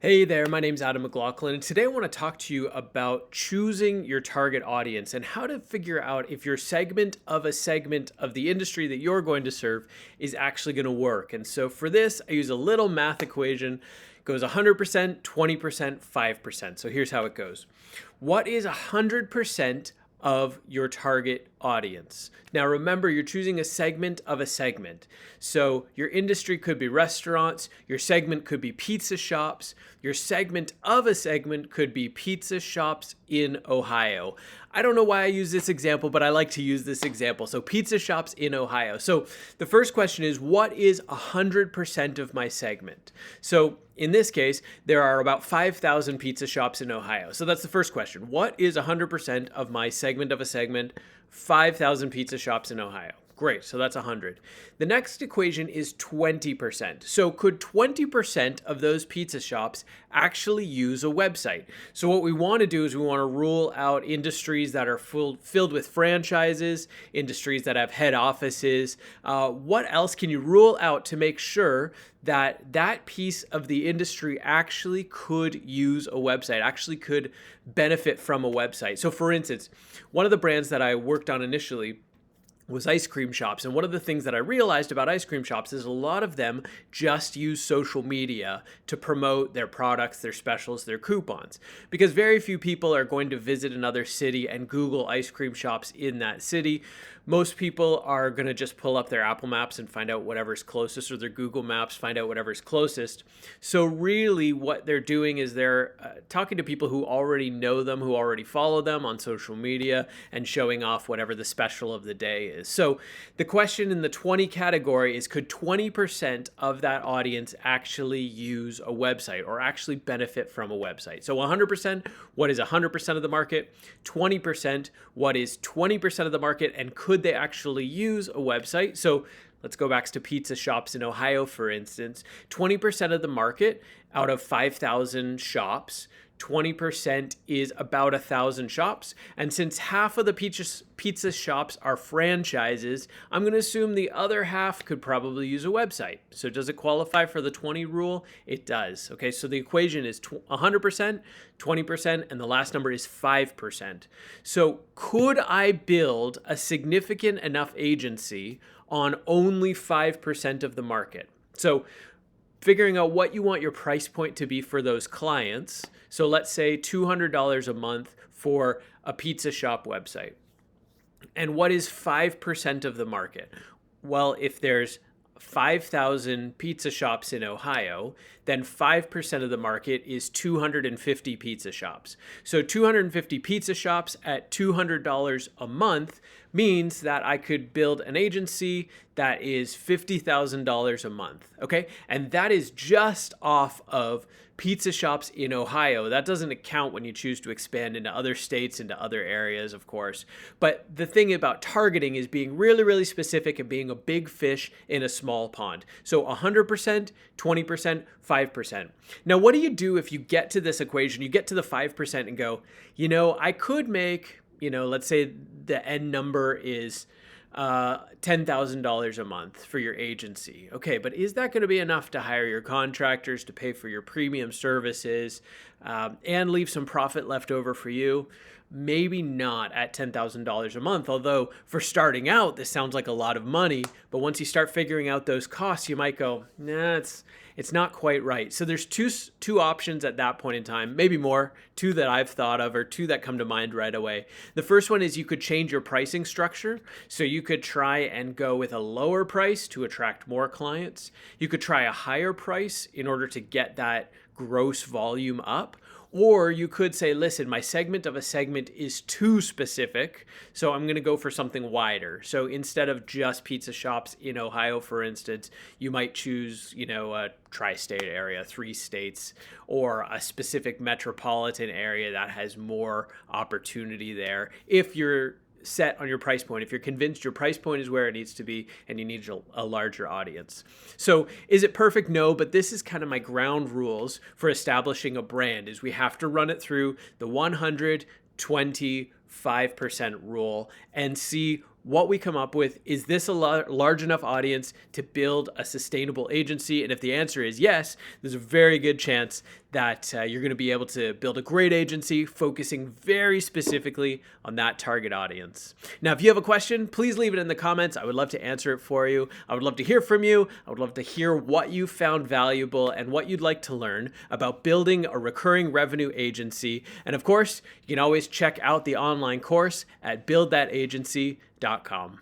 Hey there, my name's Adam McLaughlin, and today I want to talk to you about choosing your target audience and how to figure out if your segment of the industry that you're going to serve is actually going to work. And so for this, I use a little math equation. It goes 100%, 20%, 5%. So here's how it goes. What is 100% of your target audience? Now remember, you're choosing a segment of a segment. So your industry could be restaurants, your segment could be pizza shops, your segment of a segment could be pizza shops in Ohio. I don't know why I use this example, but I like to use this example. So pizza shops in Ohio. So the first question is, what is 100% of my segment? So in this case, there are about 5,000 pizza shops in Ohio. So that's the first question. What is 100% of my segment of a segment? 5,000 pizza shops in Ohio. Great, so that's 100. The next equation is 20%. So could 20% of those pizza shops actually use a website? So what we want to do is we want to rule out industries that are filled with franchises, industries that have head offices. What else can you rule out to make sure that that piece of the industry actually could use a website, actually could benefit from a website? So for instance, one of the brands that I worked on initially was ice cream shops. And one of the things that I realized about ice cream shops is a lot of them just use social media to promote their products, their specials, their coupons. Because very few people are going to visit another city and Google ice cream shops in that city. Most people are going to just pull up their Apple Maps and find out whatever's closest, or their Google Maps, find out whatever's closest. So really what they're doing is they're talking to people who already know them, who already follow them on social media, and showing off whatever the special of the day is. So the question in the 20 category is, could 20% of that audience actually use a website or actually benefit from a website? So 100%, what is 100% of the market? 20%, what is 20% of the market? And could they actually use a website? So let's go back to pizza shops in Ohio, for instance. 20% of the market out of 5,000 shops, 20% is about 1,000 shops. And since half of the pizza shops are franchises, I'm going to assume the other half could probably use a website. So does it qualify for the 20 rule? It does. Okay, so the equation is 100%, 20%, and the last number is 5%. So could I build a significant enough agency on only 5% of the market? So figuring out what you want your price point to be for those clients. So let's say $200 a month for a pizza shop website. And what is 5% of the market? Well, if there's 5,000 pizza shops in Ohio, then 5% of the market is 250 pizza shops. So 250 pizza shops at $200 a month means that I could build an agency that is $50,000 a month, okay? And that is just off of pizza shops in Ohio. That doesn't account when you choose to expand into other states, into other areas, of course. But the thing about targeting is being really, really specific and being a big fish in a small pond. So 100%, 20%, 5%. Now, what do you do if you get to this equation, you get to the 5% and go, I could make, let's say the end number is $10,000 a month for your agency. Okay, but is that going to be enough to hire your contractors, to pay for your premium services, and leave some profit left over for you? Maybe not at $10,000 a month, although for starting out, this sounds like a lot of money. But once you start figuring out those costs, you might go, nah, it's not quite right. So there's two options at that point in time, maybe more, two that I've thought of, or two that come to mind right away. The first one is you could change your pricing structure. So you could try and go with a lower price to attract more clients. You could try a higher price in order to get that gross volume up. Or you could say, listen, my segment of a segment is too specific, so I'm going to go for something wider. So instead of just pizza shops in Ohio, for instance, you might choose, a tri-state area, 3 states, or a specific metropolitan area that has more opportunity there. If you're set on your price point, if you're convinced your price point is where it needs to be and you need a larger audience. So is it perfect? No, but this is kind of my ground rules for establishing a brand, is we have to run it through the 125% rule and see what we come up with. Is this a large enough audience to build a sustainable agency? And if the answer is yes, there's a very good chance that you're going to be able to build a great agency focusing very specifically on that target audience. Now, if you have a question, please leave it in the comments. I would love to answer it for you. I would love to hear from you. I would love to hear what you found valuable and what you'd like to learn about building a recurring revenue agency. And of course, you can always check out the online course at buildthatagency.com.